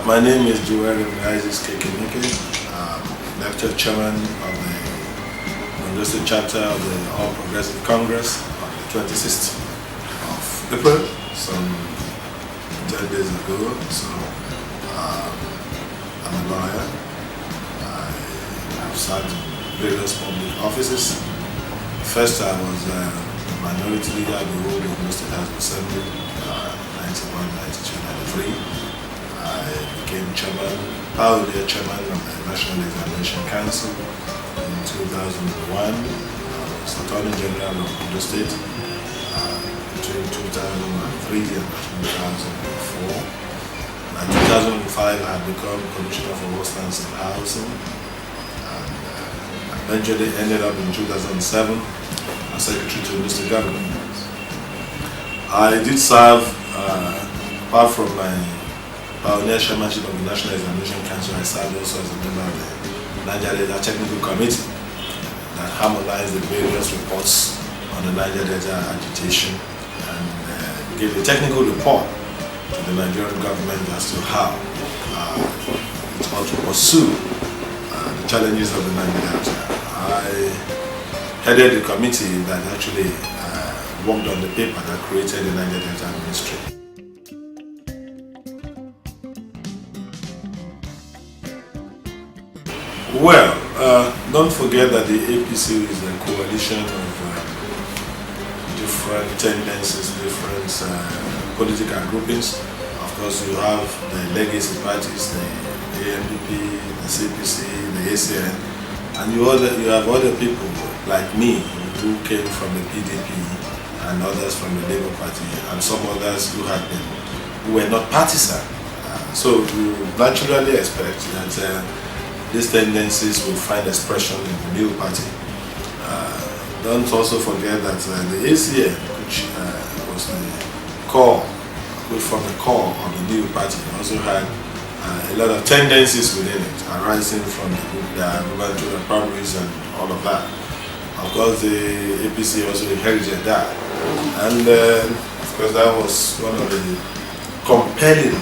My name is Ese-odo Kekemeke, lecture chairman of the Ondo State chapter of the All Progressive Congress on the 26th of April, some 10 days ago. So I'm a lawyer. I have served in various public offices. First, I was a minority leader of the whole of Ondo State House of Assembly, 91, 92, 93. I became pioneer chairman of the National Examination Council in 2001. I was Attorney General of Ondo State between 2003 and 2004. In 2005, I had become Commissioner for Works and Housing, and eventually ended up in 2007 as Secretary to the Ondo State Government. I did serve, apart from my pioneer chairmanship of the National Examination Council, I served also as a member of the Niger Delta Technical Committee that harmonized the various reports on the Niger Delta agitation and gave a technical report to the Nigerian government as to how it ought to pursue the challenges of the Niger Delta. I headed the committee that actually worked on the paper that created the Niger Delta Ministry. Well, don't forget that the APC is a coalition of different tendencies, different political groupings. Of course, you have the legacy parties, the ANPP, the CPC, the ACN, and you have other people like me who came from the PDP and others from the Labour Party and some others who were not partisan. So you naturally expect that these tendencies will find expression in the new party. Don't also forget that the ACN, which was the core, which formed the core of the new party, also had a lot of tendencies within it, arising from the gubernatorial primaries and all of that. Of course, the APC also inherited that, and of course that was one of the compelling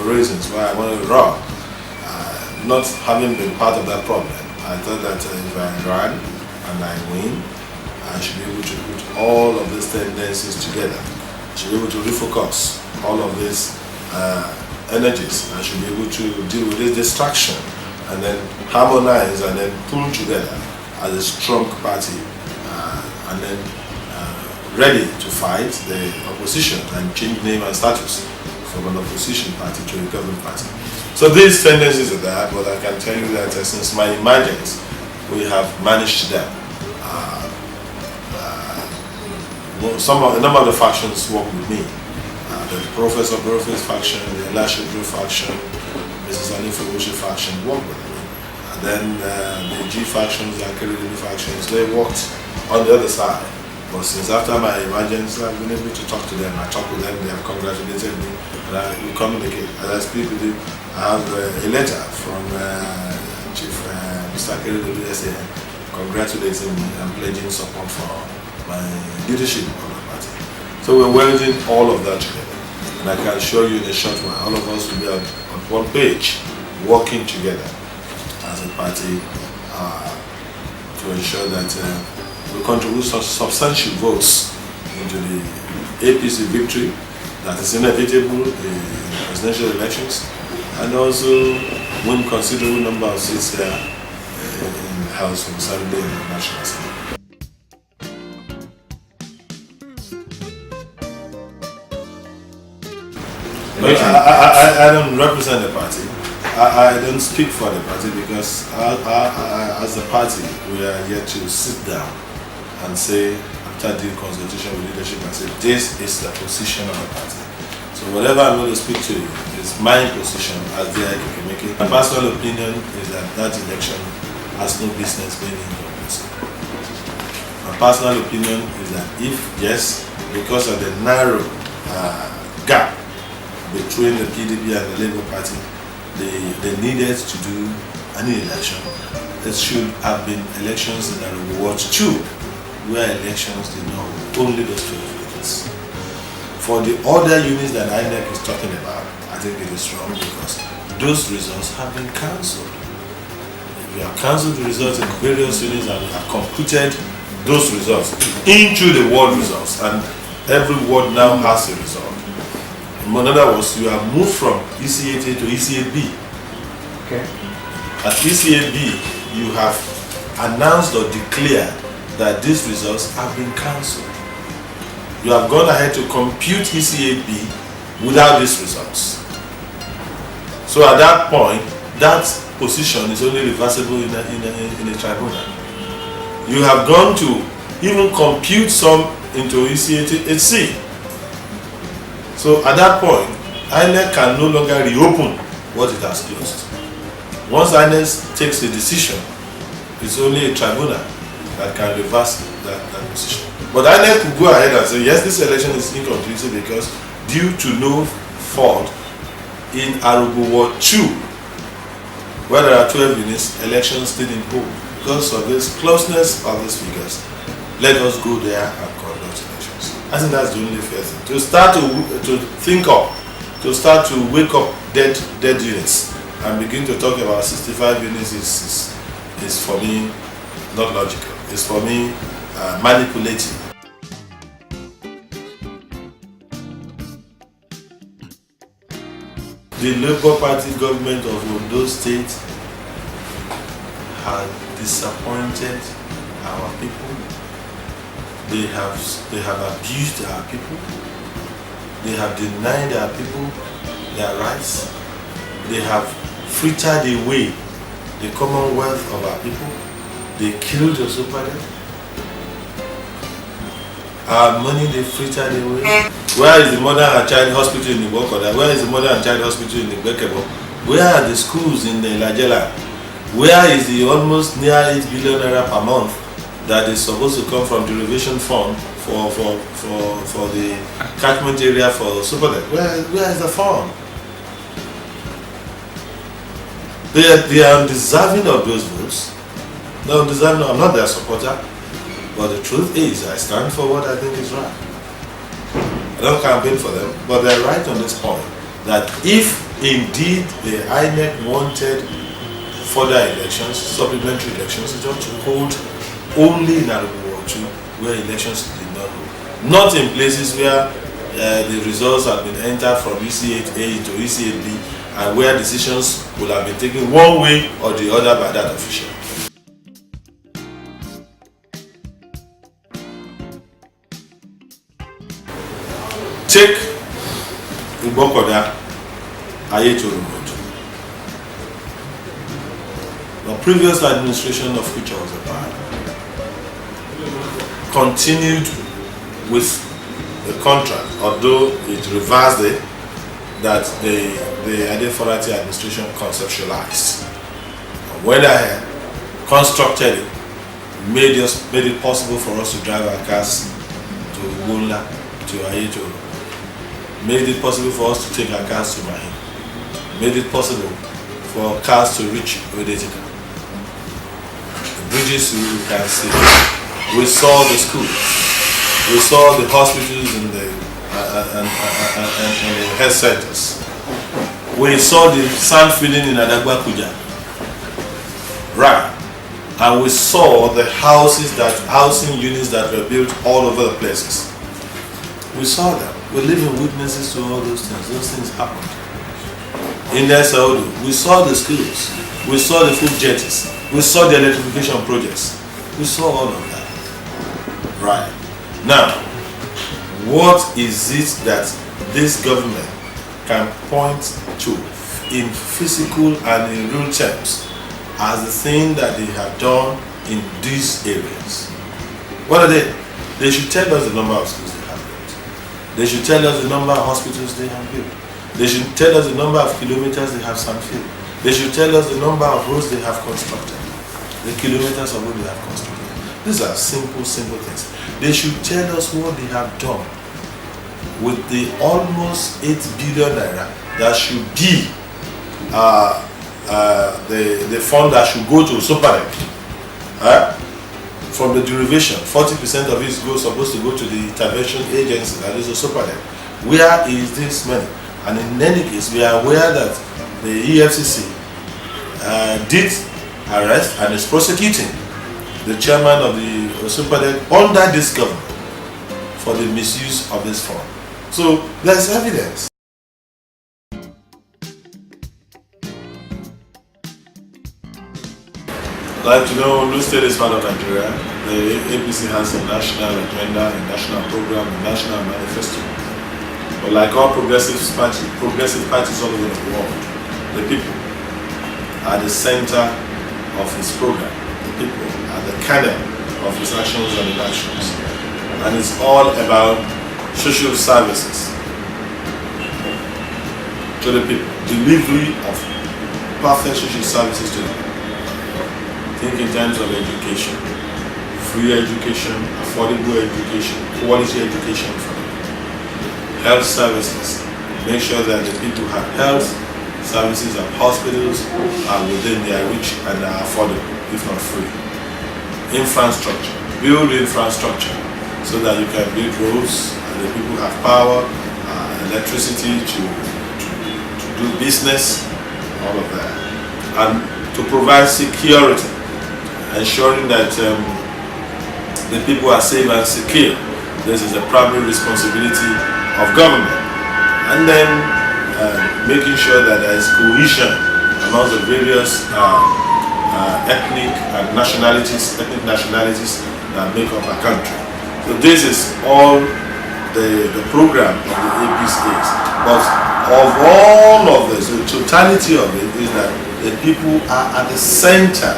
reasons why I wanted to run. Not having been part of that problem, I thought that if I ran and I win, I should be able to put all of these tendencies together. I should be able to refocus all of these energies. I should be able to deal with this distraction and then harmonize and then pull together as a strong party and then ready to fight the opposition and change name and status from an opposition party to a government party. So these tendencies are there, but I can tell you that since my emergence, we have managed them. A number of the factions work with me. The Professor Brofist faction, the llaje faction, Mrs. Anifubushi faction work with me. And then the G factions, the Akeredimi factions, they worked on the other side. But since after my emergence, I've been able to talk to them. I talk with them, they have congratulated me, and we communicate. As I speak with you, I have a letter from Chief Mr. Akeredimi congratulating me and pledging support for my leadership of the party. So we're welding all of that together. And I can assure you in a short while, all of us will be on one page, working together as a party to ensure that we contribute substantial votes into the APC victory that is inevitable in presidential elections, and also win considerable number of seats there in the House of Assembly and the National Assembly. I don't represent the party. I don't speak for the party because as a party we are yet to sit down and say, after the consultation with leadership, and say this is the position of the party. So whatever I'm going to speak to you is my position as Hon D I Kekemeke. My personal opinion is that that election has no business being inconclusive. My personal opinion is that if, yes, because of the narrow gap between the PDP and the Labour Party, they needed to do any election, it should have been elections that are Ward 2, where elections did not only those 12 units. For the other units that INEC is talking about, I think it is wrong because those results have been cancelled. We have cancelled the results in various units and we have computed those results into the ward results, and every ward now has a result. In other words, you have moved from Ese-A to Ese-B. Okay. At Ese-B, you have announced or declared that these results have been cancelled. You have gone ahead to compute Ese-B without these results. So at that point, that position is only reversible in a tribunal. You have gone to even compute some into Ese-A to HC. So at that point, INEC can no longer reopen what it has closed. Once INEC takes a decision, it's only a tribunal that can reverse that decision. But INEC could go ahead and say, yes, this election is inconclusive because due to no fault in Arugu Ward 2, where there are 12 units, elections didn't hold. Because of this closeness of these figures, let us go there and conduct elections. I think that's the only fair thing. To start to think up, to start to wake up dead units and begin to talk about 65 units is for me not logical. It's for me manipulating. The Labour Party government of Ondo State has disappointed our people. They have abused our people. They have denied our people their rights. They have frittered away the commonwealth of our people. They killed the super. Our money they frittered away. Where is the mother and child hospital in the Bokoda? Where is the mother and child hospital in the Bekebo? Where are the schools in the llaje? Where is the almost near 8 billion naira per month that is supposed to come from derivation fund for the catchment area for Supernet? Where is the fund? They are undeserving of those votes. They're undeserving. I'm not their supporter, but the truth is, I stand for what I think is right. I don't campaign for them, but they're right on this point that if indeed the INEC wanted further elections, supplementary elections, it ought to hold only in Arugu Ward 2 where elections did not hold. Not in places where the results have been entered from Ese-A to Ese-B and where decisions will have been taken one way or the other by that official. Take Igbokoda Ese-odo Road. The previous administration of which I was a part continued with the contract, although it reversed it, that the Adeforati administration conceptualized. Went ahead, constructed it, made it possible for us to drive our cars to Gunla, to Ese-odo. Made it possible for us to take our cars to Mahin. Made it possible for cars to reach Odetika. The bridges you can see. We saw the schools. We saw the hospitals and the health centers. We saw the sand filling in Adagba Kuja. Right. And we saw the housing units that were built all over the places. We saw them. We're living witnesses to all those things. Those things happened. In Ese-odo, we saw the schools. We saw the food jetties. We saw the electrification projects. We saw all of that. Right. Now, what is it that this government can point to in physical and in real terms as the thing that they have done in these areas? What are they? They should tell us the number of schools they have built. They should tell us the number of hospitals they have built. They should tell us the number of kilometers they have sand-filled. They should tell us the number of roads they have constructed. The kilometers of road they have constructed. These are simple things. They should tell us what they have done with the almost 8 billion naira that should be the fund that should go to Supernet. From the derivation, 40% of it is supposed to go to the intervention agency, that is the Supernet. Where is this money? And in any case, we are aware that the EFCC did arrest and is prosecuting the chairman of the Osunpade under this government for the misuse of this fund. So there's evidence. Like to know, Ondo State is part of Nigeria. The APC has a national agenda, a national program, a national manifesto. But like all progressive parties all over the world, the people are the center of his program. The people are the kernel of his actions and inactions. And it's all about social services to the people. Delivery of perfect social services to the people. Think in terms of education, free education, affordable education, quality education for them. Health services, make sure that the people have health services and hospitals are within their reach and are affordable, if not free. Infrastructure, build infrastructure so that you can build roads and the people have power, electricity to do business, all of that. And to provide security, ensuring that the people are safe and secure. This is a primary responsibility of government. And then making sure that there is cohesion among the various ethnic nationalities that make up our country. So this is all the program of the APCs. But of all of this, the totality of it is that the people are at the center.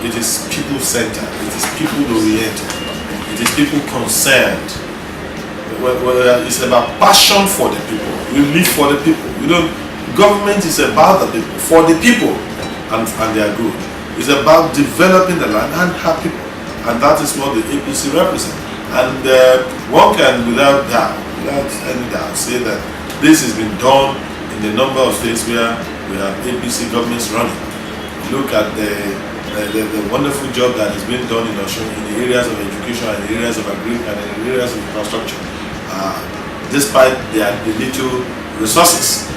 It is people-centered, it is people-oriented, it is people-concerned. It's about passion for the people. We live for the people. Government is about the people, for the people, and their good. It's about developing the land and our people. And that is what the APC represents. And one can, without any doubt, say that this has been done in a number of states where we have APC governments running. Look at the wonderful job that is being done in Osun in the areas of education and the areas of agriculture and in the areas of infrastructure, despite the little resources.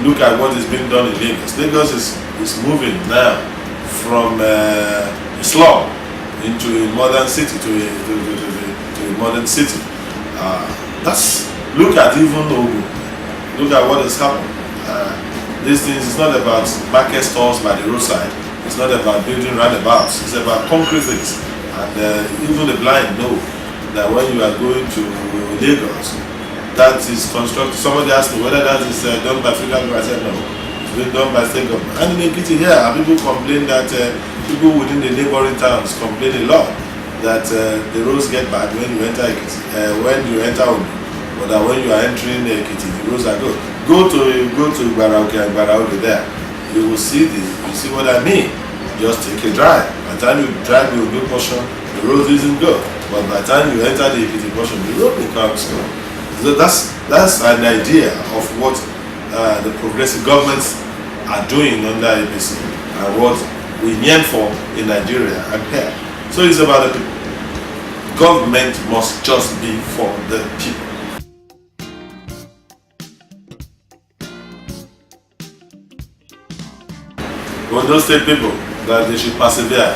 Look at what is being done in Lagos. Lagos is moving now from a slum into a modern city, to a modern city. Look at even Ogo. Look at what has happened. These things, it's not about market stalls by the roadside. It's not about building roundabouts. It's about concrete things. And even the blind know that when you are going to Lagos, that is constructed. Somebody asked me whether that is done by federal government. I said no. It's been done by state government. And in Ekiti here, people complain that people within the neighboring towns complain a lot that the roads get bad when you enter Ekiti, when you enter Ondo, but that when you are entering Ekiti, the roads are good. Go to Barauke and Barauke there. You will see what I mean. Just take a drive. By the time you drive the Ondo portion, the road isn't good. But by the time you enter the Ekiti portion, the road becomes good. So that's an idea of what the progressive governments are doing under APC and what we yearn for in Nigeria and here. So it's about the people. Government must just be for the people. Ondo State people, that they should persevere,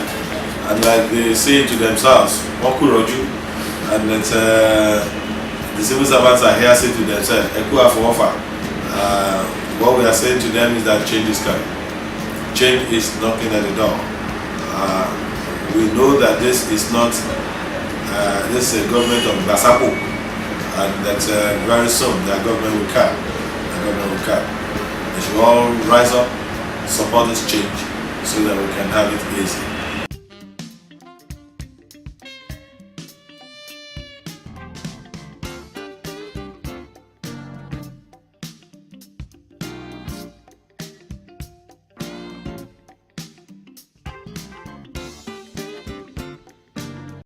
and like they say to themselves, Oku-roju, and that the civil servants are here saying to themselves, Eku Afo-Ofa. What we are saying to them is that change is coming. Change is knocking at the door. We know that this is not, this is a government of Basapo, and that very soon their government will come. They should all rise up, support this change so that we can have it easy.